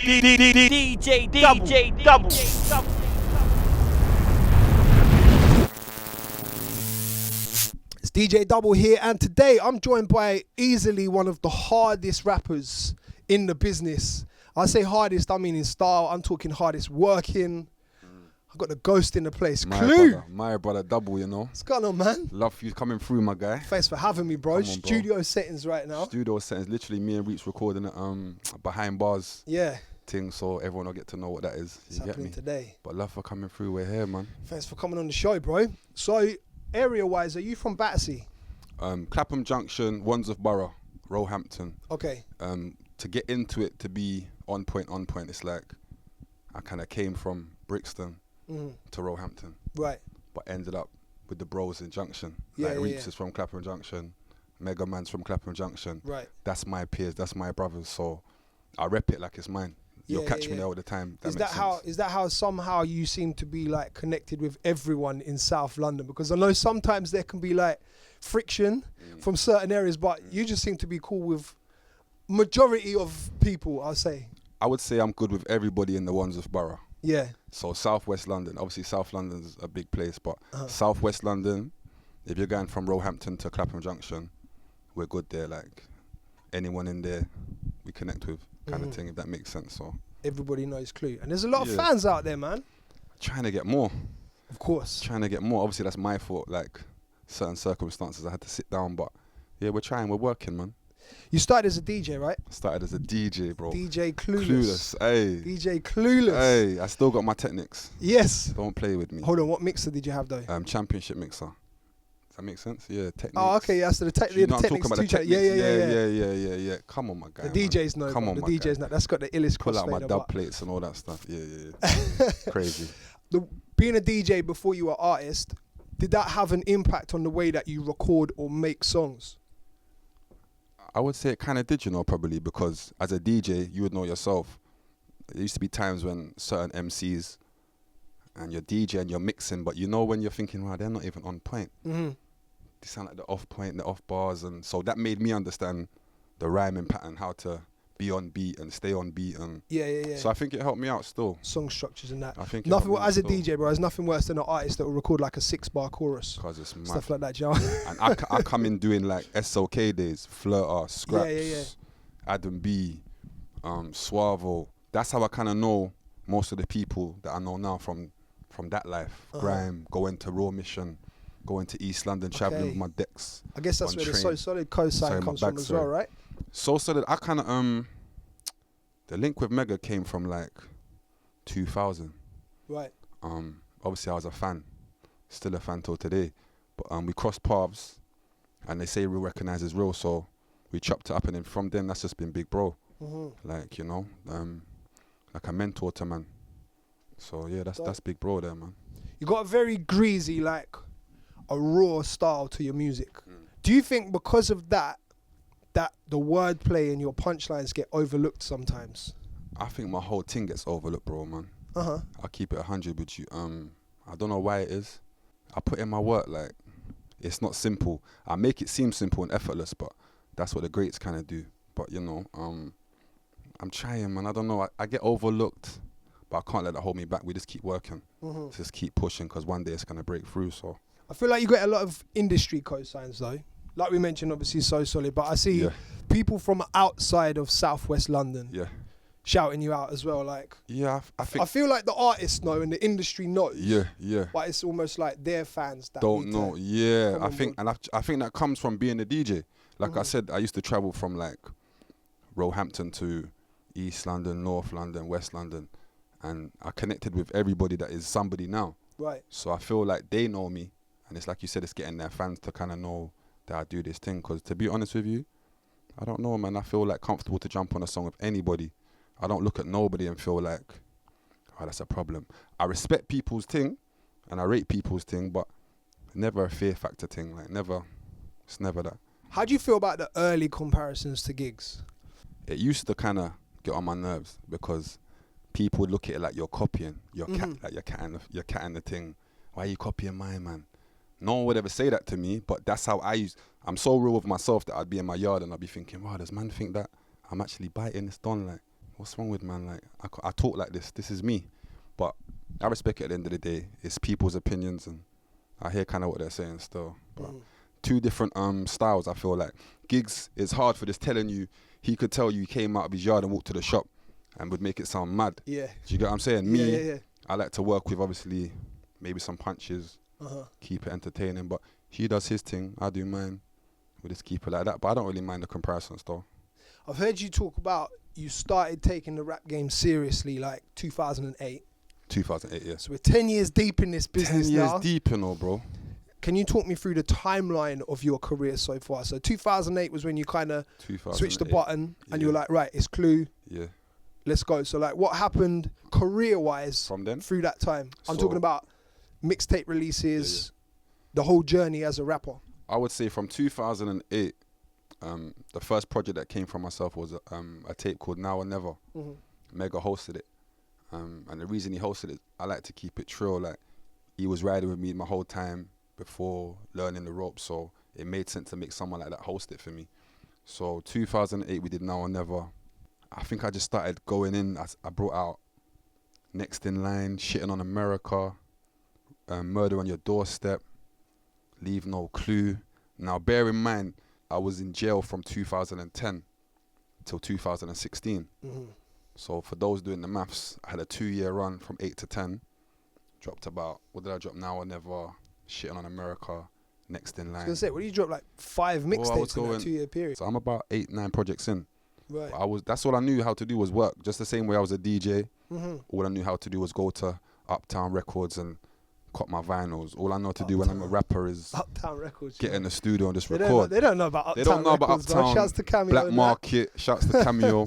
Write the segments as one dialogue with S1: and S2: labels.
S1: DJDUBL.
S2: It's DJDUBL here, and today I'm joined by easily one of the hardest rappers in the business. I say hardest, I mean in style. I'm talking hardest working. I got the ghost in the place.
S3: My brother Double, you know.
S2: What's going on, man?
S3: Love you coming through, my guy.
S2: Thanks for having me, bro.
S3: Come on, bro.
S2: Studio settings right now.
S3: Studio settings, literally me and Reach recording it behind bars.
S2: Yeah.
S3: Thing, so everyone will get to know what that is.
S2: It's
S3: You get
S2: happening
S3: me?
S2: today.
S3: But love for coming through. We're here, man.
S2: Thanks for coming on the show, bro. So, area-wise, are you from Battersea?
S3: Clapham Junction, Wandsworth Borough, Roehampton.
S2: Okay.
S3: To get into it, to be on point, it's like I kind of came from Brixton to Roehampton.
S2: Right.
S3: But ended up with the bros in Junction.
S2: Yeah,
S3: like
S2: yeah,
S3: Reach is from Clapham Junction, Mega Man's from Clapham Junction.
S2: Right.
S3: That's my peers, that's my brothers, so I rep it like it's mine. You'll catch me there all the time. Is
S2: that how somehow you seem to be like connected with everyone in South London? Because I know sometimes there can be like friction from certain areas, but you just seem to be cool with majority of people, I'll say.
S3: I would say I'm good with everybody in the Wandsworth Borough.
S2: Yeah.
S3: So Southwest London, obviously South London's a big place, but Southwest London, if you're going from Roehampton to Clapham Junction, we're good there. Like anyone in there, we connect with, kind of thing, if that makes sense. So
S2: everybody knows Clue, and there's a lot of fans out there, man.
S3: Trying to get more.
S2: Of course.
S3: Trying to get more. Obviously, that's my fault. Like certain circumstances, I had to sit down, but yeah, we're trying. We're working, man.
S2: You started as a DJ, right?
S3: Started as a DJ, bro.
S2: DJ Clueless.
S3: Hey.
S2: DJ Clueless.
S3: Hey, I still got my techniques.
S2: Yes.
S3: Don't play with me.
S2: Hold on, what mixer did you have though?
S3: Championship mixer. Does that make sense? Yeah, techniques.
S2: Oh, okay, yeah, so the techniques.
S3: You know I'm talking about the techniques. Yeah. Come on, my guy.
S2: The DJs know.
S3: Come on,
S2: the
S3: my
S2: DJs
S3: guy.
S2: know. That's got the illest
S3: Pull out my
S2: crossfader,
S3: dub plates and all that stuff. Yeah. Crazy.
S2: Being a DJ before you were an artist, did that have an impact on the way that you record or make songs?
S3: I would say it kind of did, you know, probably, because as a DJ, you would know yourself. There used to be times when certain MCs and you're DJ and you're mixing, but you know when you're thinking, wow, they're not even on point. They sound like the off point, the off bars, and so that made me understand the rhyming pattern, how to be on beat and stay on beat, and so I think it helped me out still.
S2: Song structures and that.
S3: I think
S2: nothing as a DJ, bro. There's nothing worse than an artist that will record like a 6-bar chorus.
S3: Cause it's mad.
S2: Stuff like that, Joe.
S3: And I come in doing like SOK days, Flirter, Scraps, Adam B, Suavo. That's how I kind of know most of the people that I know now from that life. Grime, going to Raw Mission, going to East London, traveling with my decks.
S2: I guess that's where the So Solid co-sign comes from as well, right?
S3: So Solid, I kind of, the link with Mega came from like 2000.
S2: Right.
S3: Obviously I was a fan, still a fan till today, but we crossed paths, and they say real recognizes real, so we chopped it up, and then from then that's just been big bro. Like, you know, like a mentor to man. So yeah, that's big bro there, man.
S2: You got a very greasy, like a raw style to your music. Do you think because of that the wordplay and your punchlines get overlooked sometimes?
S3: I think my whole thing gets overlooked, bro, man. I'll keep it 100 with you. I don't know why it is. I put in my work, like, it's not simple. I make it seem simple and effortless, but that's what the greats kind of do. But, you know, I'm trying, man. I don't know. I get overlooked, but I can't let that hold me back. We just keep working. Just keep pushing, because one day it's going to break through, so.
S2: I feel like you get a lot of industry cosigns, though. Like we mentioned, obviously, So Solid, but I see people from outside of Southwest London shouting you out as well. Like, I feel like the artists know and the industry knows. But it's almost like their fans that
S3: don't know. I think that comes from being a DJ. Like I said, I used to travel from like Roehampton to East London, North London, West London, and I connected with everybody that is somebody now.
S2: Right.
S3: So I feel like they know me, and it's like you said, it's getting their fans to kind of know that I do this thing. Because to be honest with you, I don't know, man. I feel like comfortable to jump on a song with anybody. I don't look at nobody and feel like, oh, that's a problem. I respect people's thing and I rate people's thing, but never a fear factor thing. Like, never. It's never that.
S2: How do you feel about the early comparisons to gigs?
S3: It used to kind of get on my nerves, because people would look at it like you're copying. You're catting the thing. Why are you copying mine, man? No one would ever say that to me, but that's how I'm so real with myself that I'd be in my yard and I'd be thinking, wow, does man think that I'm actually biting this don? Like, what's wrong with man? Like, I talk like this. This is me. But I respect it at the end of the day. It's people's opinions, and I hear kind of what they're saying still. But two different styles, I feel like. Gigs is hard for just telling you. He could tell you he came out of his yard and walked to the shop and would make it sound mad. Yeah. Do you get what I'm saying? Me, I like to work with, obviously, maybe some punches, keep it entertaining. But he does his thing, I do mine. We just keep it like that. But I don't really mind the comparisons, though.
S2: I've heard you talk about you started taking the rap game seriously like 2008.
S3: 2008, yeah.
S2: So we're 10 years deep in this business
S3: 10 years
S2: now.
S3: Deep, you know, bro.
S2: Can you talk me through the timeline of your career so far? So 2008 was when you kind of switched the button and you were like, right, it's Clue. Yeah. Let's go. So like, what happened career-wise
S3: from then
S2: through that time? I'm talking about mixtape releases, the whole journey as a rapper. I
S3: would say from 2008, the first project that came from myself was a tape called Now or Never. Mega hosted it. And the reason he hosted it, I like to keep it trill. Like, he was riding with me my whole time before learning the ropes, so it made sense to make someone like that host it for me. So 2008 we did Now or Never. I think I just started going in. I brought out Next in Line, Shitting on America, Murder on Your Doorstep, Leave No Clue. Now bear in mind, I was in jail from 2010 till 2016. So for those doing the maths, I had a 2-year run from 8 to 10. Dropped about, what did I drop? Now or Never, Shitting on America, Next in Line.
S2: I was going to say, what did you drop, like 5 mixtapes in that 2-year period?
S3: So I'm about 8-9 projects in.
S2: Right.
S3: That's all I knew how to do was work. Just the same way I was a DJ. All I knew how to do was go to Uptown Records and cop my vinyls. All I know to do when I'm a rapper is
S2: Uptown Records,
S3: get in the studio and just record.
S2: They don't know about Uptown Records. Shouts to Cameo.
S3: Black Market, shouts to Cameo.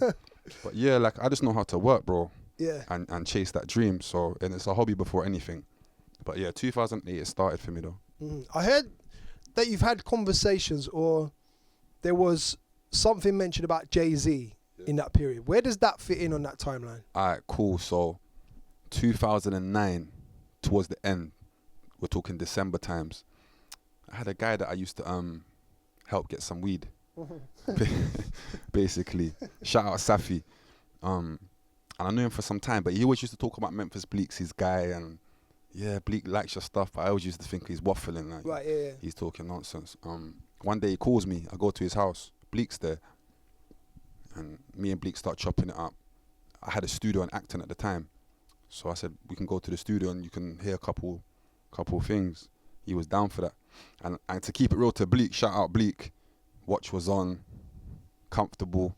S3: But yeah, like, I just know how to work, bro.
S2: Yeah.
S3: And chase that dream. So, and it's a hobby before anything. But yeah, 2008 it started for me though.
S2: I heard that you've had conversations, or there was something mentioned about Jay-Z in that period. Where does that fit in on that timeline?
S3: Alright, cool. So 2009, towards the end, we're talking December times, I had a guy that I used to help get some weed. Basically. Shout out Safi. And I knew him for some time, but he always used to talk about Memphis Bleek's his guy, and yeah, Bleek likes your stuff, but I always used to think he's waffling, like,
S2: right, yeah.
S3: He's talking nonsense. One day he calls me, I go to his house, Bleek's there, and me and Bleek start chopping it up. I had a studio in Acton at the time, so I said, we can go to the studio and you can hear a couple things. He was down for that. And to keep it real to Bleek, shout out Bleek, watch was on, comfortable,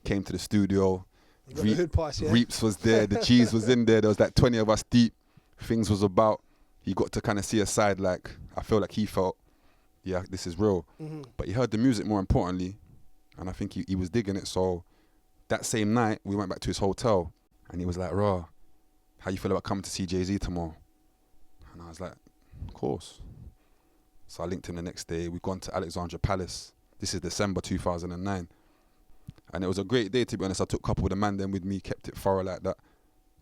S3: came to the studio, Reaps was there, the cheese was in there, there was like 20 of us deep, things was about, he got to kind of see a side, like, I feel like he felt, yeah, this is real. But he heard the music more importantly, and I think he was digging it. So that same night, we went back to his hotel, and he was like, "Raw, how you feel about coming to see Jay-Z tomorrow?" And I was like, "Of course." So I linked him the next day. We've gone to Alexandra Palace. This is December 2009. And it was a great day, to be honest. I took a couple of the man then with me, kept it thorough like that.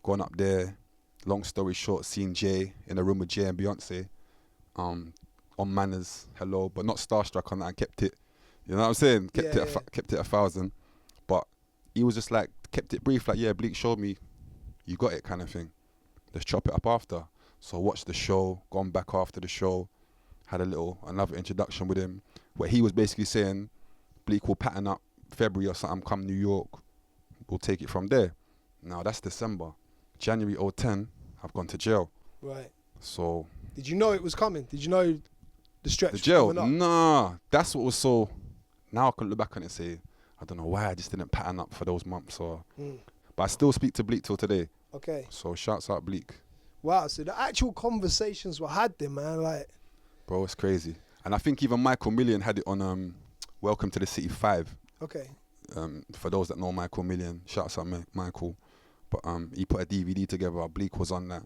S3: Going up there, long story short, seeing Jay in a room with Jay and Beyonce. On manners, hello, but not starstruck on that. I kept it, you know what I'm saying? Kept it 1,000. But he was just like, kept it brief, like, yeah, Bleek showed me, you got it kind of thing. Let's chop it up after. So watched the show, gone back after the show, had another introduction with him, where he was basically saying, Bleek will pattern up February or something, come New York, we'll take it from there. Now that's December. January 2010, I've gone to jail.
S2: Right.
S3: So.
S2: Did you know it was coming? Did you know the stretch?
S3: The jail? Nah. That's what was so. Now I can look back on it and say, I don't know why I just didn't pattern up for those months. But I still speak to Bleek till today.
S2: Okay.
S3: So shouts out Bleek.
S2: Wow. So the actual conversations were had there, man. Like.
S3: Bro, it's crazy. And I think even Michael Million had it on Welcome to the City 5.
S2: Okay.
S3: For those that know Michael Million, shouts out Michael. But he put a DVD together. Bleek was on that.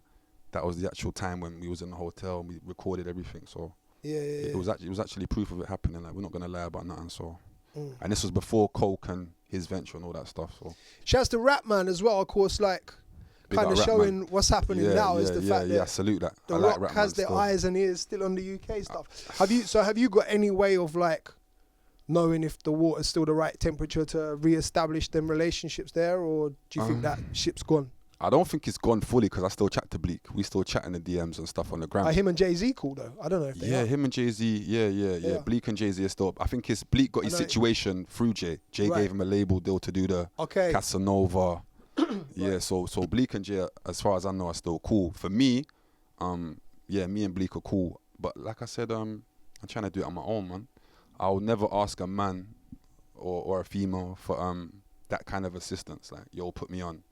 S3: That was the actual time when we was in the hotel and we recorded everything. So it was actually proof of it happening. Like, we're not gonna lie about nothing. So and this was before Coke and his venture and all that stuff. So
S2: shouts to Rapman as well, of course. Like, kind of showing what's happening now is the fact that
S3: salute that.
S2: The Rock has their eyes and ears still on the UK stuff. Have you got any way of like knowing if the water's still the right temperature to re-establish them relationships there, or do you think that ship's gone?
S3: I don't think it's gone fully because I still chat to Bleak. We still chat in the DMs and stuff on the gram.
S2: Him and Jay-Z cool though? I don't know if they are.
S3: Him and Jay-Z, yeah. Bleak and Jay-Z are still... I think Bleak got his situation through Jay. Jay gave him a label deal to do the Casanova. Yeah, so Bleak and Jay, as far as I know, are still cool. For me, me and Bleak are cool. But like I said, I'm trying to do it on my own, man. I'll never ask a man or a female for that kind of assistance. Like, yo, put me on.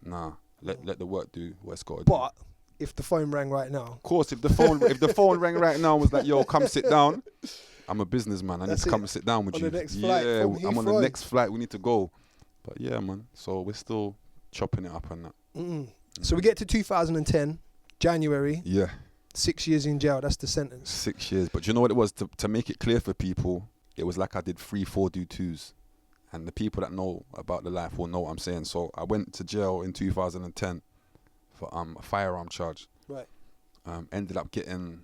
S3: Nah, let the work do what it's got to do.
S2: But if the phone rang right now,
S3: of course, if the phone rang right now and was like, yo, come sit down. I'm a businessman. I need to come and sit down with you.
S2: On the next flight from Heathrow.
S3: I'm on the next flight. We need to go. But yeah, man. So we're still chopping it up and that.
S2: So we get to 2010, January.
S3: Yeah.
S2: 6 years in jail. That's the sentence.
S3: 6 years. But you know what it was? To make it clear for people, it was like I did 3, 4 do 2s. And the people that know about the life will know what I'm saying. So I went to jail in 2010 for a firearm charge.
S2: Right.
S3: Ended up getting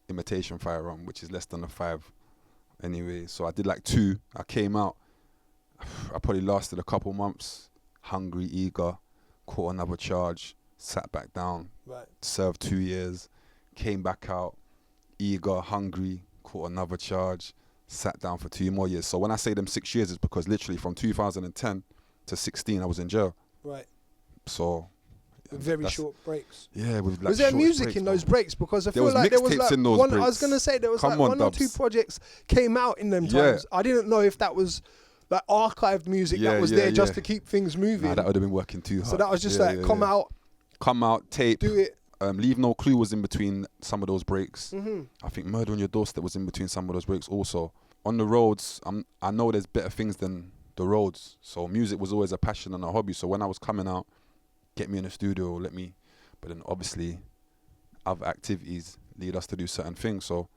S3: imitation firearm, which is less than a 5 anyway. So I did like 2. I came out. I probably lasted a couple months. Hungry, eager. Caught another charge. Sat back down.
S2: Right.
S3: Served 2 years. Came back out. Eager, hungry. Caught another charge. Sat down for 2 more years. So when I say them 6 years, it's because literally from 2010 to 16, I was in jail.
S2: Right.
S3: So
S2: very short breaks.
S3: Yeah, with like
S2: was there music in those breaks? Because I feel like there was like
S3: in those
S2: one.
S3: breaks.
S2: I was gonna say there was like one or 2 projects came out in them times. I didn't know if that was like archived music that was there just to keep things moving.
S3: Nah, that would have been working too hard.
S2: So that was just come
S3: out, tape,
S2: do it.
S3: Leave No Clue was in between some of those breaks. I think Murder on Your Doorstep was in between some of those breaks also. On the roads, I know there's better things than the roads. So music was always a passion and a hobby. So when I was coming out, get me in the studio, but then obviously other activities lead us to do certain things. So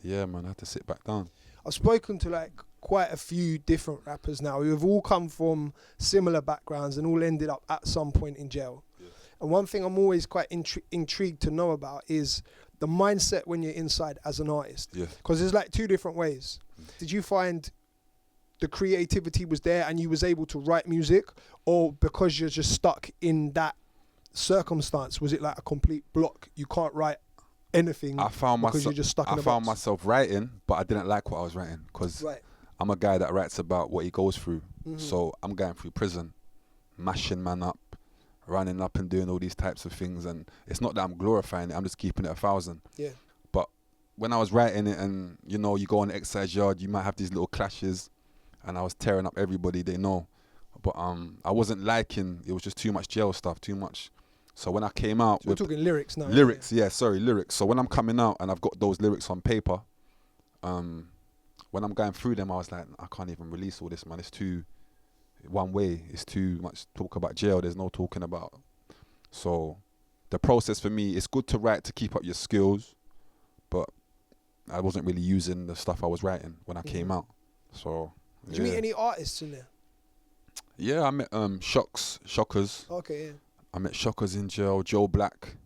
S3: yeah, man, I had to sit back down.
S2: I've spoken to like quite a few different rappers now who have all come from similar backgrounds and all ended up at some point in jail. And one thing I'm always quite intrigued to know about is the mindset when you're inside as an artist. Because there's like 2 different ways. Did you find the creativity was there and you was able to write music, or because you're just stuck in that circumstance, was it like a complete block? You can't write anything because you're just stuck in a box?
S3: I found myself writing, but I didn't like what I was writing because I'm a guy that writes about what he goes through. So I'm going through prison, mashing man up, running up and doing all these types of things, and it's not that I'm glorifying it, I'm just keeping it 1,000.
S2: Yeah.
S3: But when I was writing it and, you know, you go on the exercise yard, you might have these little clashes, and I was tearing up everybody they know. But I wasn't liking, it was just too much jail stuff, too much. So when I came out...
S2: So we're talking lyrics now.
S3: Lyrics, lyrics. So when I'm coming out and I've got those lyrics on paper, when I'm going through them, I was like, I can't even release all this, man. It's too... one way, it's too much talk about jail, there's no talking about. So the process for me, it's good to write to keep up your skills, but I wasn't really using the stuff I was writing when I came out. So
S2: did you meet any artists in there?
S3: Yeah, I met Shockers.
S2: Okay, yeah.
S3: I met Shockers in jail. Joe Black,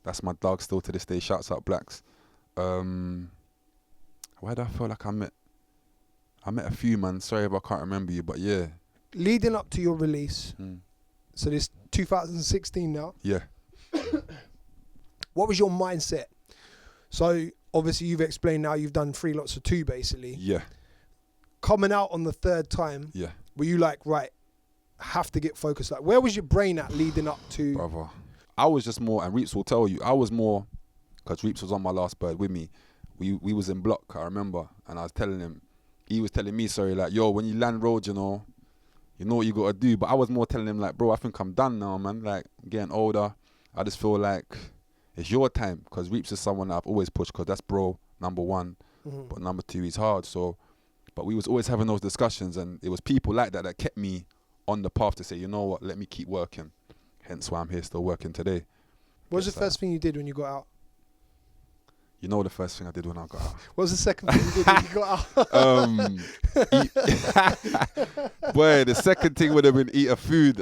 S3: that's my dog still to this day, shouts out Blacks. Where do I feel like I met a few, man. Sorry if I can't remember you, but yeah.
S2: Leading up to your release, so this 2016 now.
S3: Yeah.
S2: What was your mindset? So obviously you've explained now you've done 3 lots of 2 basically.
S3: Yeah.
S2: Coming out on the 3rd time.
S3: Yeah.
S2: Were you like, right, have to get focused? Like, where was your brain at leading up to?
S3: Brother, I was just more, and Reeps will tell you, I was more, because Reeps was on my last bird with me. We was in block, I remember, and I was telling him, he was telling me, sorry, like, yo, when you land road, you know what you got to do. But I was more telling him, like, bro, I think I'm done now, man. Like, I'm getting older. I just feel like it's your time, because Reeps is someone that I've always pushed, because that's bro, number 1. But number 2, he's hard. So, but we was always having those discussions, and it was people like that kept me on the path to say, you know what, let me keep working. Hence why I'm here still working today.
S2: What was the first thing you did when you got out?
S3: You know the first thing I did when I got out.
S2: What was the second thing you did when you got
S3: out? Boy, the second thing would have been eat a food,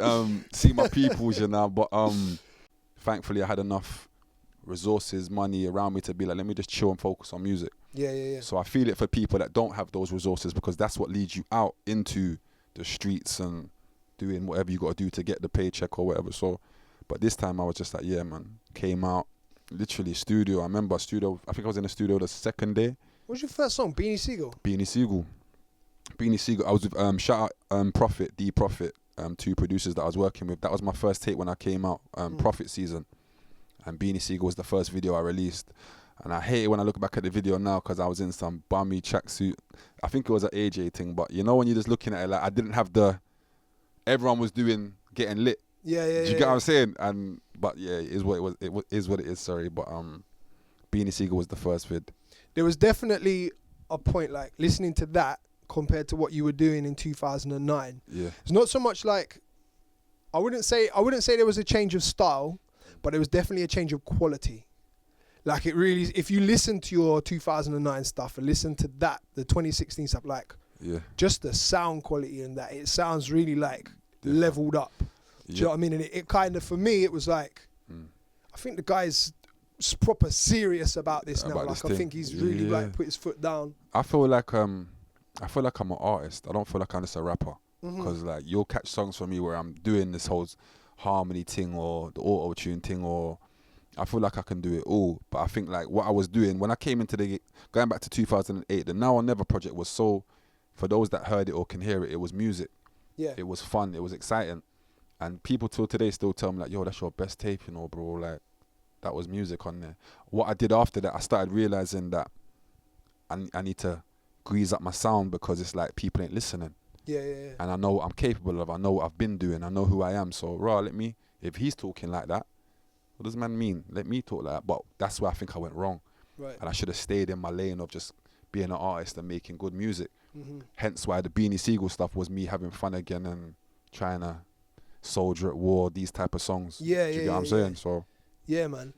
S3: see my peoples, you know. But thankfully I had enough resources, money around me to be like, let me just chill and focus on music.
S2: Yeah.
S3: So I feel it for people that don't have those resources, because that's what leads you out into the streets and doing whatever you got to do to get the paycheck or whatever. So, but this time I was just like, yeah, man, came out, literally studio. I remember studio, I think I was in the studio the second day.
S2: What was your first song? Beanie Sigel?
S3: Beanie Sigel. I was with, shout out Prophet, D Prophet, two producers that I was working with. That was my first take when I came out, Prophet season. And Beanie Sigel was the first video I released. And I hate it when I look back at the video now, because I was in some bummy tracksuit. I think it was an AJ thing, but you know when you're just looking at it, like I didn't have everyone was getting lit.
S2: Yeah.
S3: Do you get what I'm saying? But yeah, it is what it was. It is what it is. Sorry, but Beanie Sigel was the first vid. There
S2: was definitely a point, like listening to that compared to what you were doing in 2009.
S3: Yeah,
S2: it's not so much like I wouldn't say there was a change of style, but it was definitely a change of quality. Like it really, if you listen to your 2009 stuff and listen to that, the 2016 stuff, like just the sound quality in that, it sounds really like leveled up. Do you know what I mean? And it kind of, for me, it was like, I think the guy's proper serious about this now. Like I think he's really like put his foot down.
S3: I feel like I'm an artist. I don't feel like I'm just a rapper, because like you'll catch songs from me where I'm doing this whole harmony thing or the auto tune thing, or I feel like I can do it all. But I think like what I was doing when I came into going back to 2008, the Now or Never project was so, for those that heard it or can hear it, it was music.
S2: Yeah.
S3: It was fun. It was exciting. And people till today still tell me like, yo, that's your best tape, you know, bro. Like that was music on there. What I did after that, I started realizing that I need to grease up my sound, because it's like people ain't listening.
S2: Yeah.
S3: And I know what I'm capable of. I know what I've been doing. I know who I am. So, if he's talking like that, what does man mean? Let me talk like that. But that's where I think I went wrong.
S2: Right.
S3: And I should have stayed in my lane of just being an artist and making good music. Hence why the Beanie Sigel stuff was me having fun again and trying to soldier at war, these type of songs.
S2: Yeah,
S3: Do you get what I'm saying? So,
S2: yeah, man.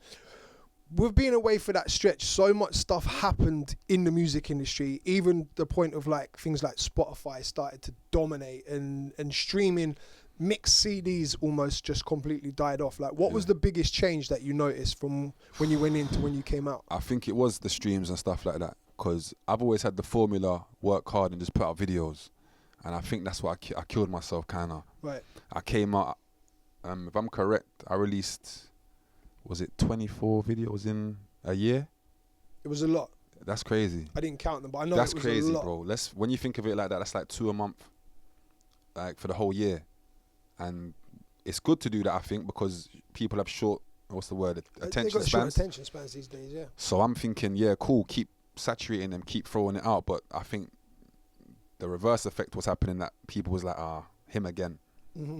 S2: With being away for that stretch, so much stuff happened in the music industry, even the point of like things like Spotify started to dominate, and streaming mixed CDs almost just completely died off. Like what was the biggest change that you noticed from when you went in to when you came out?
S3: I think it was the streams and stuff like that, because I've always had the formula, work hard and just put out videos. And I think that's what I killed myself, kind of.
S2: Right.
S3: I came out, if I'm correct, I released, was it 24 videos in a year?
S2: It was a lot.
S3: That's crazy.
S2: I didn't count them, but I know
S3: that's
S2: it was
S3: crazy,
S2: a lot.
S3: bro. When you think of it like that, that's like 2 a month, like for the whole year. And it's good to do that, I think, because people have short, what's the word, attention spans.
S2: Short attention spans these days, yeah.
S3: So I'm thinking, yeah, cool, keep saturating them, keep throwing it out. But I think the reverse effect was happening, that people was like, him again,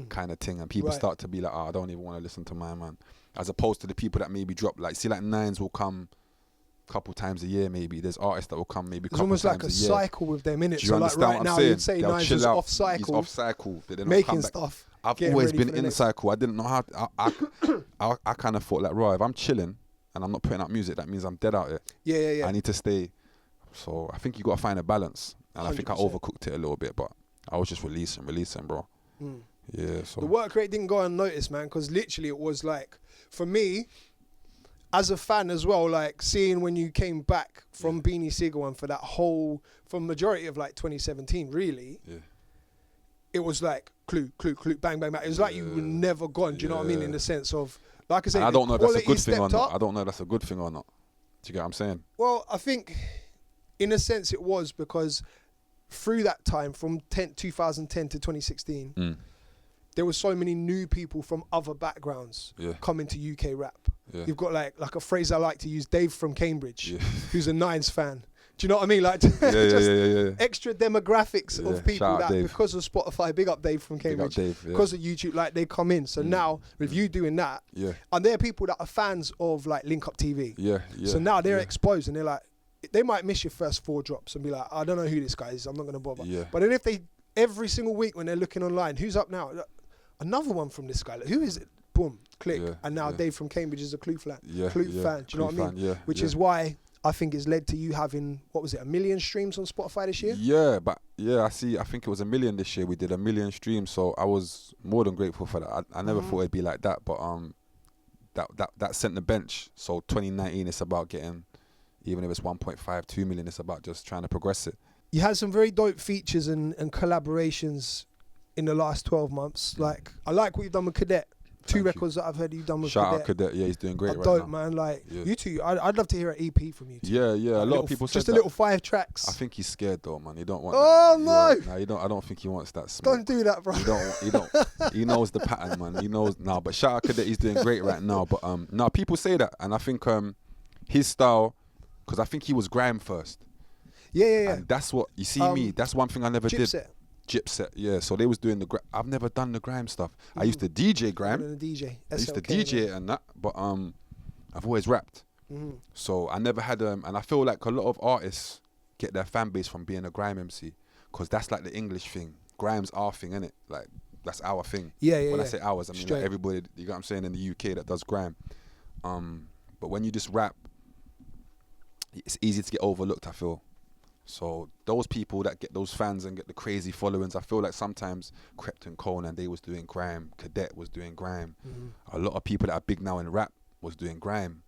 S3: kind of thing. And people start to be like, I don't even want to listen to my man. As opposed to the people that maybe drop, like, see, like Nines will come a couple times a year maybe. There's artists that will come maybe a couple times a year.
S2: It's almost like a cycle with them, innit?
S3: So like right now,
S2: you'd say Nines was off cycle.
S3: He's off cycle.
S2: Making stuff.
S3: I've always been in cycle. I didn't know how. I kind of thought like, right, if I'm chilling and I'm not putting out music, that means I'm dead out here.
S2: Yeah.
S3: I need to stay. So I think you got to find a balance. And 100%. I think I overcooked it a little bit, but I was just releasing, bro. Yeah. So
S2: the work rate didn't go unnoticed, man, because literally it was like, for me, as a fan as well, like seeing when you came back from Beanie Sigel and for that whole, from majority of like 2017, really. Yeah. It was like clue, bang, bang, bang. It was like you were never gone. Do you know what I mean? In the sense of, like I said,
S3: I don't know if that's a good thing or not. I don't know if that's a good thing or not. Do you get what I'm saying?
S2: Well, I think, in a sense, it was, because through that time, from 2010 to 2016, there were so many new people from other backgrounds coming to UK rap. Yeah. You've got like a phrase I like to use, Dave from Cambridge, who's a Nines fan. Do you know what I mean? Like extra demographics of people that Dave. Because of Spotify, big up Dave from Cambridge, Dave, because of YouTube, like they come in. So now with you doing that, and there are people that are fans of like Link Up TV. So now they're exposed and they're like, they might miss your first 4 drops and be like, I don't know who this guy is, I'm not going to bother. But then if they, every single week when they're looking online, who's up now? Another one from this guy, like, who is it? Boom, click. And now Dave from Cambridge is a Clue fan. Do you know what I mean? Which is why I think it's led to you having, what was it, 1 million streams on Spotify this year?
S3: I think it was 1 million this year. We did 1 million streams, so I was more than grateful for that. I never thought it'd be like that, but that set the bench. So 2019, it's about getting Even if it's 1.5, 2 million, it's about just trying to progress it.
S2: You had some very dope features and collaborations in the last 12 months. Like, I like what you've done with Cadet. Two records that I've heard you've done with Cadet.
S3: Shout out Cadet, yeah, he's doing great right
S2: dope,
S3: now.
S2: Man. Like, you two, I'd love to hear an EP from you two.
S3: Yeah, yeah,
S2: like
S3: a lot of people said
S2: just a little 5 tracks.
S3: I think he's scared though, man. He don't want
S2: no!
S3: Yeah, no, I don't think he wants that smoke.
S2: Don't do that, bro.
S3: He knows the pattern, man. He knows, but shout out Cadet, he's doing great right now. But, people say that, and I think his style, because I think he was grime first.
S2: Yeah.
S3: And that's what, you see me, that's one thing I never did. Gypset, yeah. So they was doing I've never done the grime stuff. I used to DJ grime. I used to DJ it and that, but I've always rapped. So I never had and I feel like a lot of artists get their fan base from being a grime MC, because that's like the English thing. Grime's our thing, innit? Like, that's our thing.
S2: Yeah.
S3: When I say ours, I mean like everybody, you know what I'm saying, in the UK that does grime. But when you just rap, it's easy to get overlooked, I feel. So those people that get those fans and get the crazy followings, I feel like sometimes Krypton Conan, they was doing grime, Cadet was doing grime. A lot of people that are big now in rap was doing grime.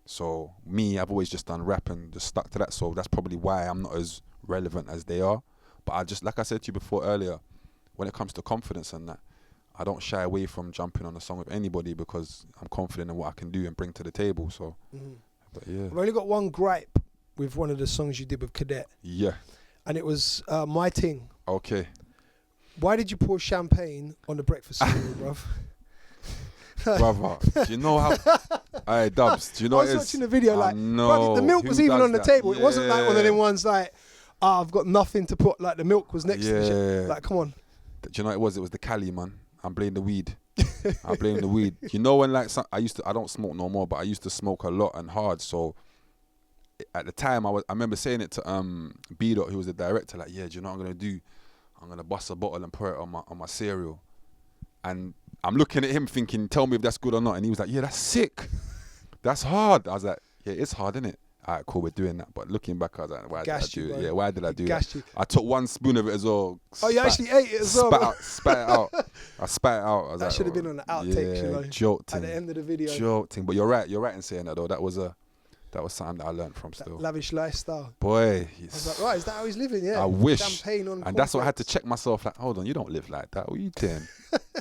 S3: So me, I've always just done rap and just stuck to that. So that's probably why I'm not as relevant as they are. But I just, like I said to you before earlier, when it comes to confidence and that, I don't shy away from jumping on a song with anybody because I'm confident in what I can do and bring to the table. So, but yeah.
S2: I've only got one gripe with one of the songs you did with Cadet.
S3: Yeah.
S2: And it was My Ting.
S3: Okay.
S2: Why did you pour champagne on the breakfast cereal, bruv?
S3: Brother, do you know how... Hey, Dubs, do you know what it is?
S2: I was watching the video, like,
S3: no,
S2: bruv, the milk was even on the table.
S3: Yeah.
S2: It wasn't like one of them ones like, I've got nothing to put, like the milk was next to the shit. Like, come on.
S3: Do you know what it was? It was the Cali, man. I'm blaming the weed. I blame the weed. You know when like, I don't smoke no more, but I used to smoke a lot and hard, so... At the time, I remember saying it to B-Dot, who was the director, like, yeah, do you know what I'm going to do? I'm going to bust a bottle and pour it on my cereal. And I'm looking at him thinking, tell me if that's good or not. And he was like, yeah, that's sick. That's hard. I was like, yeah, it's hard, isn't it? All right, cool, we're doing that. But looking back, I was like, why did I do it? Yeah, why did I do that? I took one spoon of it as well.
S2: Oh, you actually ate it as well?
S3: Spat it out. I spat it out. I was
S2: that should have been on the outtakes, you know.
S3: Jolting.
S2: At the end of the video.
S3: Jolting. But you're right in saying that, though. That was something that I learned from still.
S2: Lavish lifestyle.
S3: Boy.
S2: I was like, right, is that how he's living? Yeah.
S3: I wish.
S2: Champagne on
S3: and that's what I had to check myself, like, hold on, you don't live like that. What are you doing?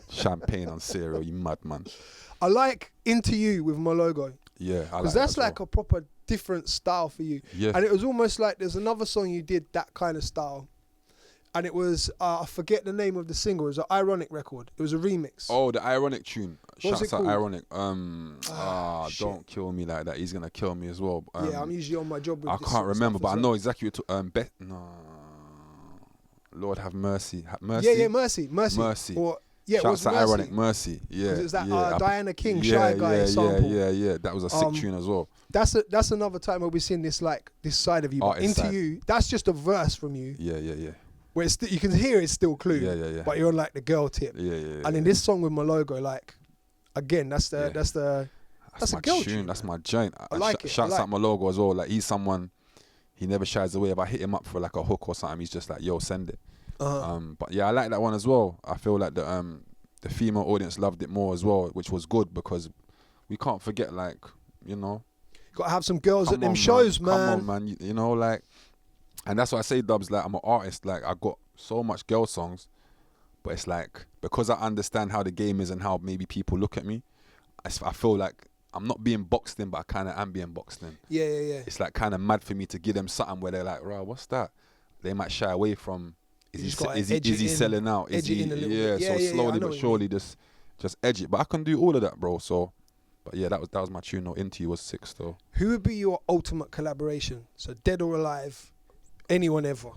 S3: Champagne on cereal, you madman.
S2: I like Into You with Moelogo.
S3: Yeah, I like
S2: because that's like a proper different style for you.
S3: Yeah.
S2: And it was almost like there's another song you did that kind of style. And it was, I forget the name of the single. It was an Ironic record. It was a remix.
S3: Oh, the Ironic tune.
S2: What's it called?
S3: Ironic. Don't kill me like that. He's going to kill me as well.
S2: Yeah, I'm usually on my job with
S3: I can't remember, but I know exactly what Lord have mercy. Mercy?
S2: Yeah, Mercy.
S3: Or, shouts to Ironic, Mercy. Yeah.
S2: It was that Diana King, Shy Guy sample.
S3: Yeah. That was a sick tune as well.
S2: That's another time where we're seeing this side of you. But Into You, that's just a verse from you.
S3: Yeah.
S2: Where you can hear it's still Clue.
S3: Yeah.
S2: But you're on like the girl tip.
S3: Yeah.
S2: And in this song with Moelogo, like, again, that's a girl tune.
S3: That's my joint.
S2: I like it.
S3: Shouts out Moelogo as well. Like, he's someone, he never shies away. If I hit him up for like a hook or something, he's just like, yo, send it. But yeah, I like that one as well. I feel like the female audience loved it more as well, which was good because we can't forget, like, you know,
S2: got to have some girls at them shows, man.
S3: Come on, man. You know, like, and that's why I say, Dubs, like, I'm an artist. Like, I got so much girl songs, but it's like, because I understand how the game is and how maybe people look at me, I feel like I'm not being boxed in, but I kind of am being boxed in.
S2: Yeah.
S3: It's like kind of mad for me to give them something where they're like, right, what's that? They might shy away from, is he selling out? Is he, so slowly but surely just edge it. But I can do all of that, bro. So, but yeah, that was my tune. No, Into You was sick still.
S2: Who would be your ultimate collaboration? So dead or alive, anyone ever?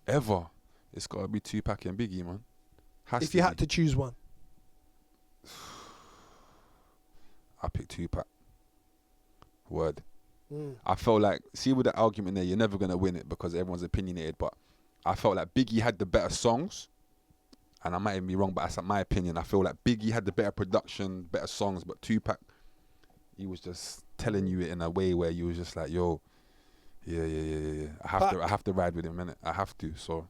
S3: Ever? It's got to be Tupac and Biggie, man.
S2: If you had to choose one.
S3: I pick Tupac. Word. I felt like, see with the argument there, you're never going to win it because everyone's opinionated, but I felt like Biggie had the better songs, and I might even be wrong, but that's my opinion. I feel like Biggie had the better production, better songs, but Tupac, he was just telling you it in a way where you was just like, yo, yeah. I have to ride with him, innit? I have to, so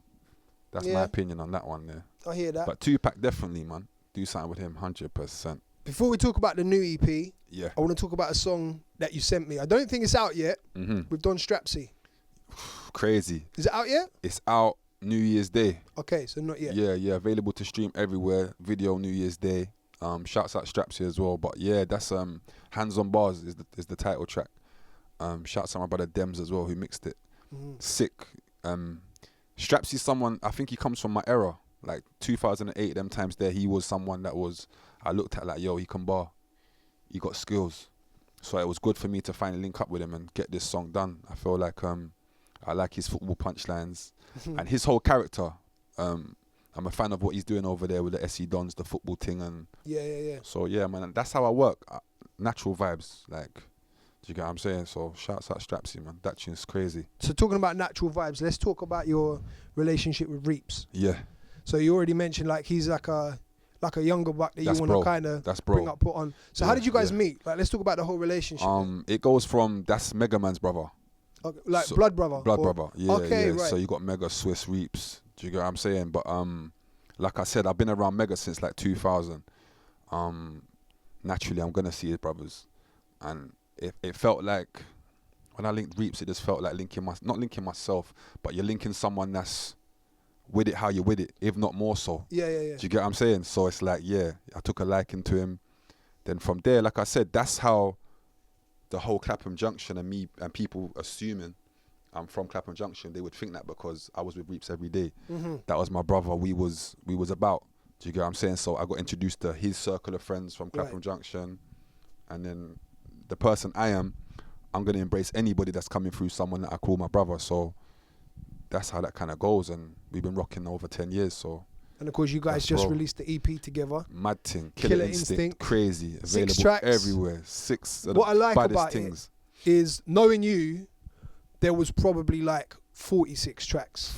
S3: that's my opinion on that one there.
S2: I hear that.
S3: But Tupac definitely, man. Do something with him, 100%.
S2: Before we talk about the new EP,
S3: Yeah.
S2: I want to talk about a song that you sent me. I don't think it's out yet. With Don Strapsy.
S3: Crazy.
S2: Is it out yet?
S3: It's out New Year's Day.
S2: Okay, so not yet.
S3: Yeah. Available to stream everywhere. Video New Year's Day. Shouts out Strapsy as well. But yeah, that's Hands on Bars is the title track. Shouts out my brother Dems as well, who mixed it. Sick. Strapsy's someone, I think he comes from my era. Like 2008, them times there, he was someone that I looked at like, yo, he can bar. He got skills. So it was good for me to finally link up with him and get this song done. I feel like I like his football punchlines and his whole character. I'm a fan of what he's doing over there with the SE Dons, the football thing. And
S2: yeah.
S3: So yeah, man, that's how I work. Natural vibes, like, do you get what I'm saying? So shouts out Strapsy, man. That tune's crazy. So
S2: talking about natural vibes, let's talk about your relationship with Reeps.
S3: Yeah.
S2: So you already mentioned like he's like a younger buck that you want to kind of bring up, put on. So how did you guys meet? Like, let's talk about the whole relationship.
S3: It goes from, that's Mega Man's brother.
S2: Okay, like so, blood brother?
S3: Blood brother, yeah.
S2: Okay, right.
S3: So you got Mega, Swiss, Reeps. Do you get what I'm saying? But like I said, I've been around Mega since like 2000. Naturally, I'm going to see his brothers. And it felt like, when I linked Reeps, it just felt like not linking myself, but you're linking someone that's with it how you're with it, if not more so.
S2: Yeah.
S3: Do you get what I'm saying? So it's like, yeah, I took a liking to him. Then from there, like I said, that's how the whole Clapham Junction and me and people assuming I'm from Clapham Junction, they would think that because I was with Reeps every day. That was my brother. We was about. Do you get what I'm saying? So I got introduced to his circle of friends from Clapham Junction, and then the person I'm going to embrace anybody that's coming through someone that I call my brother. So that's how that kind of goes, and we've been rocking over 10 years. So, and of course you guys just released the EP together. Mad thing, Killer Instinct, crazy, available 6 tracks everywhere. 6 of what I like about things it is knowing you. There was probably like 46 tracks,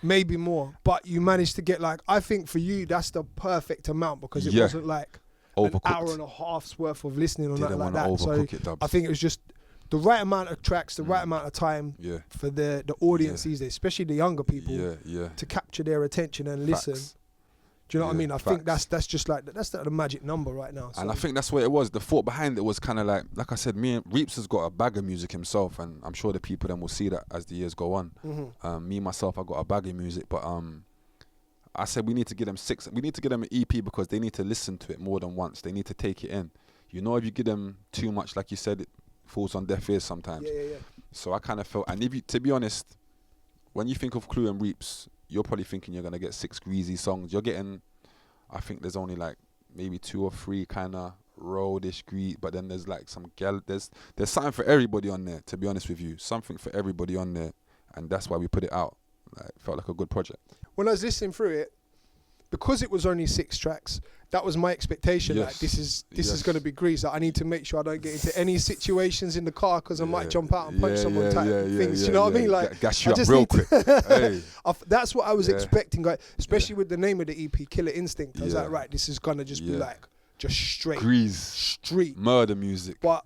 S3: maybe more, but you managed to get like, I think for you that's the perfect amount because it wasn't like an hour and a half's worth of listening or nothing like that. So I think it was just the right amount of tracks, the right amount of time for the audience these days, especially the younger people, to capture their attention and listen. Do you know what I mean? I think that's just like that's the magic number right now. So. And I think that's what it was. The thought behind it was kind of like I said, me and Reeps has got a bag of music himself, and I'm sure the people then will see that as the years go on. Me myself, I got a bag of music, but I said we need to give them 6. We need to give them an EP because they need to listen to it more than once. They need to take it in. You know, if you give them too much, like you said, it falls on deaf ears sometimes. Yeah. So I kind of felt, and if you, to be honest, when you think of Clue and Reeps, you're probably thinking you're gonna get 6 greasy songs. You're getting, I think there's only like maybe 2 or 3 kind of roadish greet, but then there's like some there's something for everybody on there. To be honest with you, something for everybody on there, and that's why we put it out. Like, it felt like a good project. When I was listening through it, because it was only 6 tracks, that was my expectation. Like this is going to be grease. Like, I need to make sure I don't get into any situations in the car because I might jump out and punch someone type things. You know what I mean? Like, gas you up real quick. Hey. That's what I was expecting, like, especially with the name of the EP, Killer Instinct. I was like, right, this is going to just be like just straight grease, street murder music. But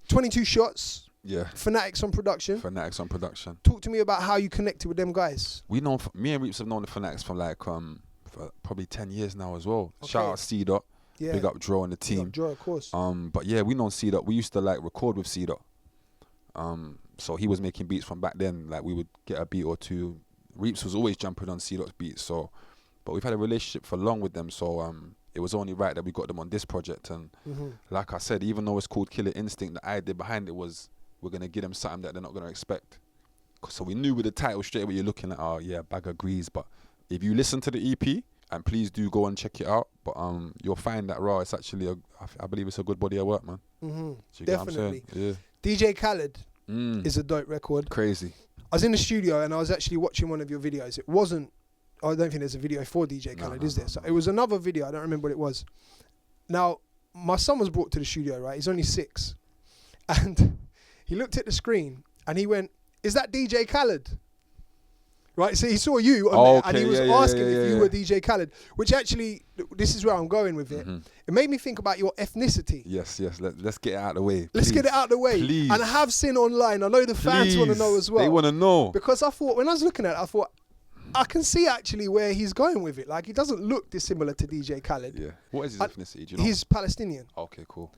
S3: 22 shots. Yeah. Fanatics on production. Talk to me about how you connected with them guys. Me and Reeps have known the Fanatics for like for probably 10 years now as well. Okay. Shout out C-Dot. Yeah. Big up Dro and the team. Big up Dro, of course. But yeah, we known C-Dot. We used to like record with C-Dot. So he was making beats from back then. Like we would get a beat or two. Reeps was always jumping on C-Dot's beats. So, but we've had a relationship for long with them. So it was only right that we got them on this project. And like I said, even though it's called Killer Instinct, the idea behind it was we're gonna give them something that they're not gonna expect. So we knew with the title straight away you're looking at, oh yeah, bag of grease. But if you listen to the EP, and please do go and check it out, but you'll find that raw. It's actually I believe it's a good body of work, man. Definitely. Yeah. DJ Khaled is a dope record. Crazy. I was in the studio and I was actually watching one of your videos. It wasn't. I don't think there's a video for DJ Khaled, is there? So it was another video. I don't remember what it was. Now my son was brought to the studio. Right, he's only 6, and he looked at the screen and he went, "Is that DJ Khaled?" Right, so he saw you on there and he was asking if you were DJ Khaled, which actually, this is where I'm going with it. It made me think about your ethnicity. Yes. Let's get it out of the way. Let's get it out of the way. Please. And I have seen online, I know the fans want to know as well. They want to know. Because I thought, when I was looking at it, I thought, I can see actually where he's going with it. Like, he doesn't look dissimilar to DJ Khaled. Yeah. What is his ethnicity? Do you know? He's Palestinian. Okay, cool.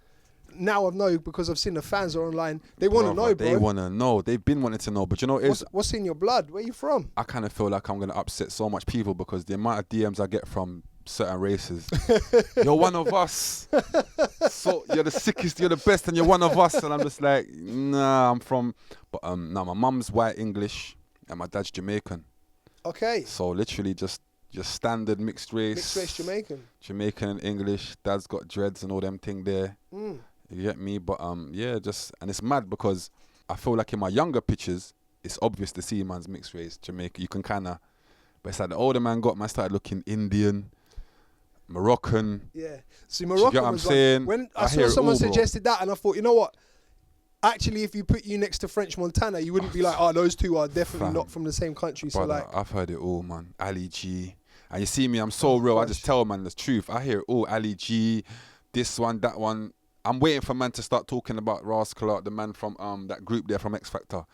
S2: now I know because I've seen the fans are online. They want to know, bro.
S3: They want to know. They've been wanting to know. But you know,
S2: what's in your blood? Where you from?
S3: I kind of feel like I'm going to upset so much people because the amount of DMs I get from certain races. You're one of us. So you're the sickest, you're the best, and you're one of us. And I'm just like, nah, I'm from... But no, my mum's white English and my dad's Jamaican.
S2: Okay.
S3: So literally just standard mixed race.
S2: Mixed race Jamaican.
S3: Jamaican and English. Dad's got dreads and all them thing there. You get me? But yeah, and it's mad because I feel like in my younger pictures, it's obvious to see man's mixed race Jamaican. You can kind of... But it's like the older man started looking Indian, Moroccan.
S2: Yeah. See, Moroccan
S3: you get what
S2: was
S3: I'm saying?
S2: When I saw someone suggested that, and I thought, you know what? Actually, if you put you next to French Montana, you wouldn't be like, oh, those two are definitely not from the same country.
S3: Brother,
S2: so like,
S3: I've heard it all, man. Ali G. And you see me, I'm so real. I just tell man the truth. I hear it all. Ali G, this one, that one. I'm waiting for man to start talking about Rezz, the man from that group there from X Factor,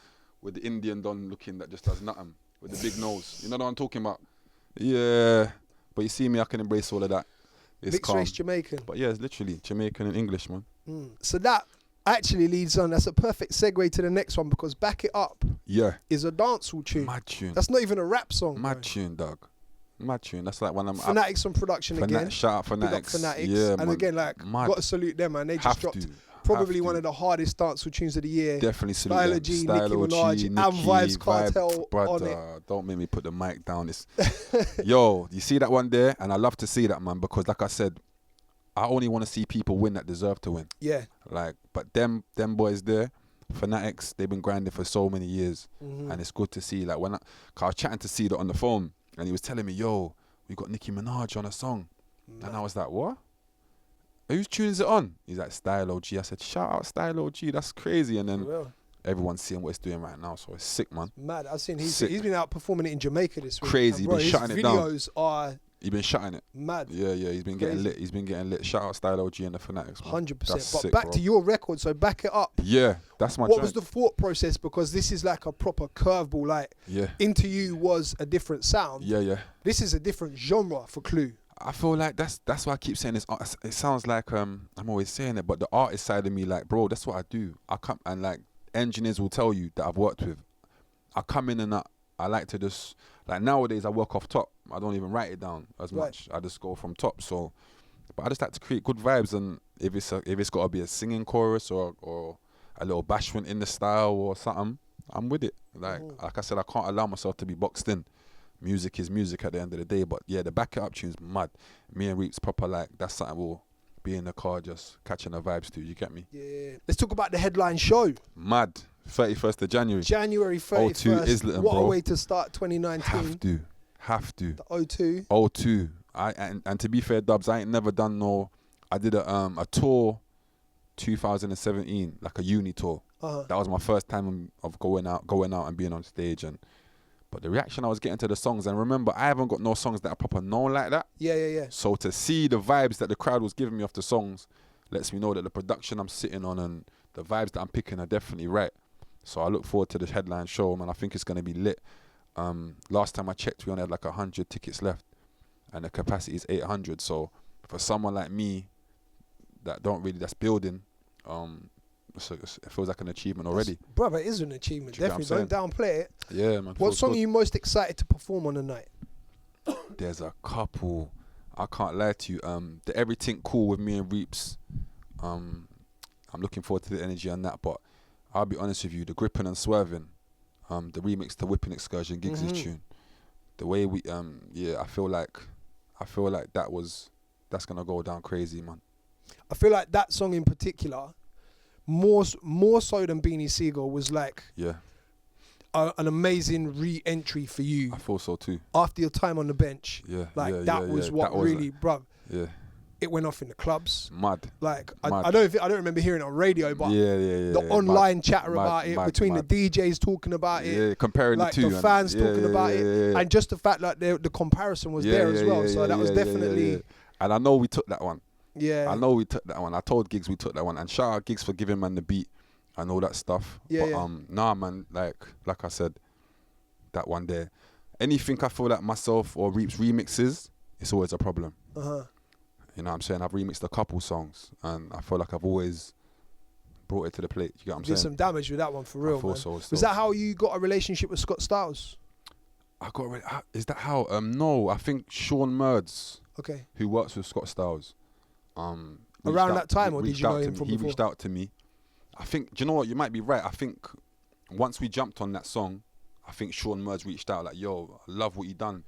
S3: with the Indian don looking that just does nothing, with the big nose. You know what I'm talking about? Yeah. But you see me, I can embrace all of that. It's
S2: mixed
S3: calm.
S2: race Jamaican.
S3: But yeah, it's literally Jamaican and English, man.
S2: So that actually leads on. That's a perfect segue to the next one because Back It Up is a dancehall tune.
S3: Mad tune.
S2: That's not even a rap song.
S3: Mad tune, dog. Mad tune. That's like when I'm...
S2: Fanatics on production again.
S3: Shout out Fanatics.
S2: Fanatics.
S3: Yeah,
S2: and
S3: man.
S2: again, like, got to salute them, man. They just dropped probably one of the hardest dancehall tunes of the year.
S3: Definitely salute
S2: Stylo G, Nicki Minaj, and Vibes Cartel on it.
S3: Don't make me put the mic down. Yo, you see that one there? And I love to see that, man, because like I said, I only want to see people win that deserve to win.
S2: Yeah.
S3: Like, but them boys there, Fanatics, they've been grinding for so many years. And it's good to see, like, cause I was chatting to Cedar on the phone, and he was telling me, yo, we got Nicki Minaj on a song. And I was like, what? Whose tunes it on? He's like, Stylo G. I said, shout out Stylo G. That's crazy. And then everyone's seeing what it's doing right now. So it's sick, man.
S2: Mad. I've seen he's been out performing it in Jamaica this week.
S3: Crazy. He's been shutting it down.
S2: His videos are...
S3: He's been shutting it.
S2: Mad.
S3: Yeah. He's been getting lit. He's been getting lit. Shout out Stylo G and the Fanatics, man.
S2: 100%.
S3: That's
S2: but
S3: sick,
S2: back
S3: bro.
S2: to your record. So Back It Up.
S3: Yeah. That's my
S2: What was the thought process? Because this is like a proper curveball. Like, Into You was a different sound. Yeah. This is a different genre for Clue.
S3: I feel like that's why I keep saying this. It sounds like I'm always saying it, but the artist side of me, like, bro, that's what I do. I come and like engineers will tell you that I've worked with. I come in and I like to just like nowadays I work off top. I don't even write it down as much. I just go from top. So, but I just like to create good vibes, and if it's got to be a singing chorus or a little bashment in the style or something, I'm with it. Like I said, I can't allow myself to be boxed in. Music is music at the end of the day, but yeah, the Back It Up tune's mad. Me and Reaps proper, like, that's something we'll be in the car just catching the vibes to, you get me? Yeah.
S2: Let's talk about the headline show.
S3: Mad. 31st of January.
S2: January 31st.
S3: O2 Islington,
S2: what
S3: bro.
S2: a way to start 2019.
S3: Have to.
S2: The O2.
S3: O2. And to be fair, Dubs, I ain't never done I did a tour 2017, like a uni tour. That was my first time of going out and being on stage, but the reaction I was getting to the songs, and remember, I haven't got no songs that are proper known like that. Yeah. So to see the vibes that the crowd was giving me off the songs lets me know that the production I'm sitting on and the vibes that I'm picking are definitely right. So I look forward to the headline show, man. I think it's going to be lit. Last time I checked, we only had like 100 tickets left, and the capacity is 800. So for someone like me that's building, so it feels like an achievement already.
S2: Brother, it is an achievement. Definitely. Don't downplay it.
S3: Yeah, man.
S2: What song are you most excited to perform on the night?
S3: There's a couple. I can't lie to you. The Everything Cool with me and Reaps. I'm looking forward to the energy on that. But I'll be honest with you, the Gripping and Swerving, the remix to Whipping Excursion Giggs' tune. The way we, I feel like that's gonna go down crazy, man.
S2: I feel like that song in particular, more so than Beanie Sigel, was like an amazing re-entry for you.
S3: I feel so too.
S2: After your time on the bench, that was what really, bruv.
S3: Yeah.
S2: It went off in the clubs.
S3: Mad.
S2: Like I don't remember hearing it on radio, but the online chatter about it, between the DJs talking about it,
S3: comparing
S2: like
S3: the two,
S2: the fans talking about it, and just the fact that the comparison was there as well. So that was definitely.
S3: And I know we took that one.
S2: Yeah.
S3: I know we took that one. I told Giggs we took that one. And shout out Giggs for giving man the beat and all that stuff. Nah, man, like I said, that one there. Anything I feel like myself or Reaps remixes, it's always a problem. You know what I'm saying? I've remixed a couple songs and I feel like I've always brought it to the plate. You get what I'm
S2: Did
S3: saying?
S2: some damage with that one for real, man.
S3: So
S2: was that how you got a relationship with Scott Stiles?
S3: Is that how? No, I think Sean Merds, who works with Scott Stiles,
S2: around that time, or did you know him from before?
S3: He reached out to me. I think, do you know what? You might be right. I think once we jumped on that song, I think Sean Merds reached out like, yo, I love what you done.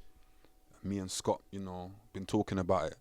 S3: Me and Scott, you know, been talking about it.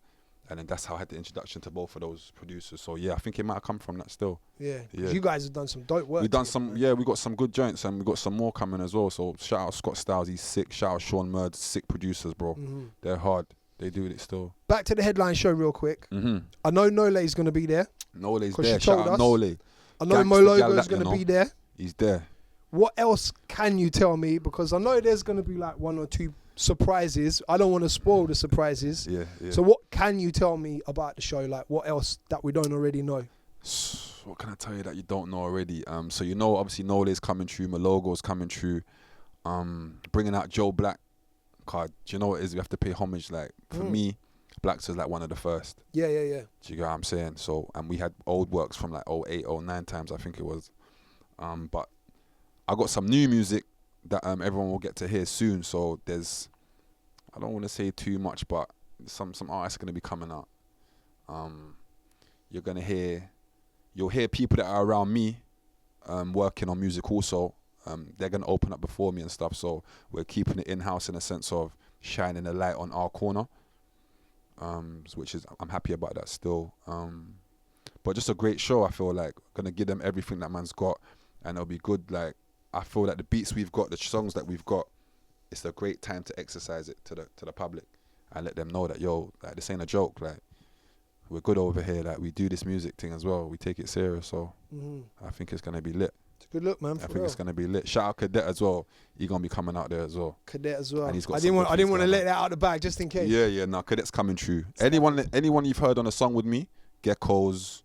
S3: And then that's how I had the introduction to both of those producers. So yeah, I think it might have come from that still.
S2: Yeah. You guys have done some dope work.
S3: We done some, man. Yeah, we got some good joints and we got some more coming as well. So shout out Scott Stiles, he's sick. Shout out Sean Merds, sick producers, bro. They're hard. They do it still.
S2: Back to the headline show real quick. I know Nole's going to be there.
S3: Nole's there. Shout out Nole.
S2: I know Moelogo's going to be there.
S3: He's there.
S2: What else can you tell me? Because I know there's going to be like 1 or 2 surprises. I don't want to spoil the surprises.
S3: Yeah.
S2: So what can you tell me about the show? Like what else that we don't already know?
S3: What can I tell you that you don't know already? So you know, obviously Nole's coming through, Moelogo's coming through. Bringing out Joe Black. Card. Do you know what it is? We have to pay homage. Like for me, Blacks is like one of the first.
S2: Yeah.
S3: Do you get what I'm saying? So, and we had old works from like 08, 09 times, I think it was. But I got some new music that everyone will get to hear soon. So there's, I don't want to say too much, but some artists are going to be coming out. You'll hear people that are around me working on music also. They're going to open up before me and stuff. So we're keeping it in-house in a sense of shining a light on our corner, which is, I'm happy about that still. But just a great show, I feel like. Going to give them everything that man's got, and it'll be good. Like, I feel like the beats we've got, the songs that we've got, it's a great time to exercise it to the public and let them know that, yo, like, this ain't a joke. Like, we're good over here. Like, we do this music thing as well. We take it serious. So I think it's going to be lit.
S2: It's a good look, man.
S3: I think it's going to be lit. Shout out Cadet as well. He's going to be coming out there as well.
S2: Cadet as well.
S3: And he's got
S2: I didn't want to let that out of the bag just in case.
S3: Yeah. No, Cadet's coming true. Anyone you've heard on a song with me, Geckos,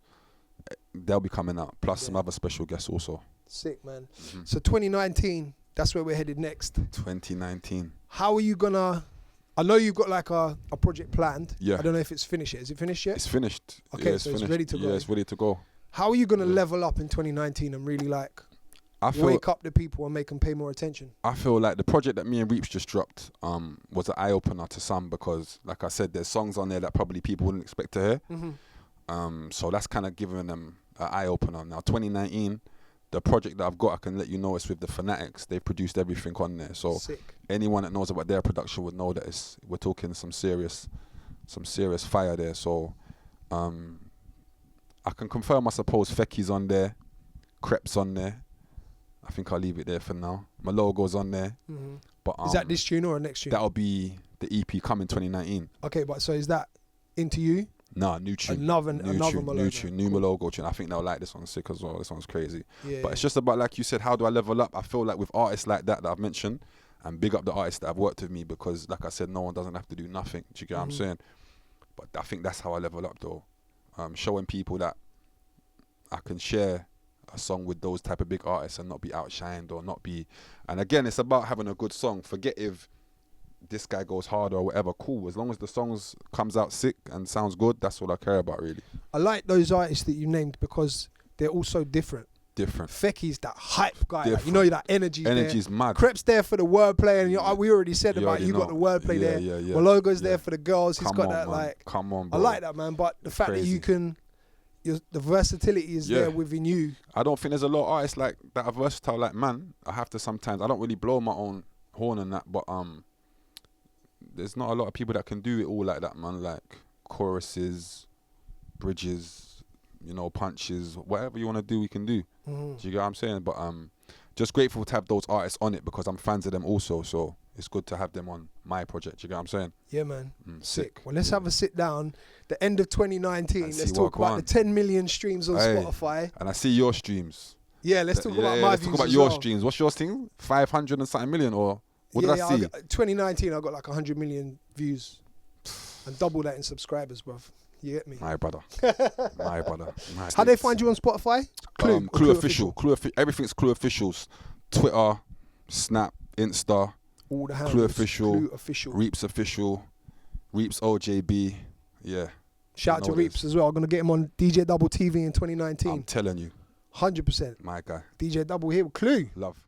S3: they'll be coming out. Plus some other special guests also.
S2: Sick, man. So 2019, that's where we're headed next.
S3: 2019.
S2: How are you going to... I know you've got like a project planned.
S3: Yeah.
S2: I don't know if it's finished yet. Is it finished yet?
S3: It's finished.
S2: Okay,
S3: yeah,
S2: so it's ready to go.
S3: Yeah, it's ready to go.
S2: How are you going to level up in 2019 and really like wake up the people and make them pay more attention? I
S3: feel like the project that me and Reeps just dropped was an eye-opener to some because, like I said, there's songs on there that probably people wouldn't expect to hear. So that's kind of giving them an eye-opener. Now, 2019, the project that I've got, I can let you know, it's with the Fanatics. They've produced everything on there. So anyone that knows about their production would know that we're talking some serious fire there. So I can confirm, I suppose, Fecky's on there, Crep's on there. I think I'll leave it there for now. Moelogo's on there. But
S2: is that this tune or next tune?
S3: That'll be the EP coming 2019.
S2: Okay, but so is that Into You?
S3: Nah, new tune.
S2: Another
S3: Moelogo. New tune, new Moelogo tune. I think they'll like this one sick as well. This one's crazy. But it's just about, like you said, how do I level up? I feel like with artists like that I've mentioned, and big up the artists that have worked with me because, like I said, no one doesn't have to do nothing. Do you get what I'm saying? But I think that's how I level up though. Showing people that I can share a song with those type of big artists and not be outshined or not be... And again, it's about having a good song. Forget if this guy goes hard or whatever, cool. As long as the songs comes out sick and sounds good, that's all I care about, really.
S2: I like those artists that you named because they're also different. Fecky's that hype guy. Like, you know, that energy's
S3: mad.
S2: Crep's there for the wordplay, and we already said about you got the wordplay there. Moelogo's there for the girls. He's got that, like...
S3: Come on, bro.
S2: I like that, man. But the fact that you can... the versatility is there within you.
S3: I don't think there's a lot of artists like that are versatile like man. I have to sometimes... I don't really blow my own horn and that, but... there's not a lot of people that can do it all like that, man. Like choruses, bridges, you know, punches, whatever you want to do, we can do. Do you get what I'm saying? But just grateful to have those artists on it because I'm fans of them also. So it's good to have them on my project. Do you get what I'm saying?
S2: Yeah, man. Sick. Well, let's have a sit down. The end of 2019. Let's talk about the 10 million streams on Spotify.
S3: And I see your streams.
S2: Yeah, let's talk about my
S3: let's
S2: views.
S3: Talk about your streams. What's your thing? 500 and something million or? What did I see?
S2: 2019, I got like 100 million views and double that in subscribers, bruv. You get me?
S3: My brother. My brother.
S2: How they find you on Spotify?
S3: Clue Official. Everything's Clue Officials. Twitter, Snap, Insta.
S2: All the handles.
S3: Clue Official.
S2: Reeps
S3: Official. Reeps OJB. Yeah.
S2: Shout out to Reeps as well. I'm going to get him on DJDUBLTV in 2019.
S3: I'm telling you.
S2: 100%.
S3: My guy.
S2: DJ Double here with Clue.
S3: Love.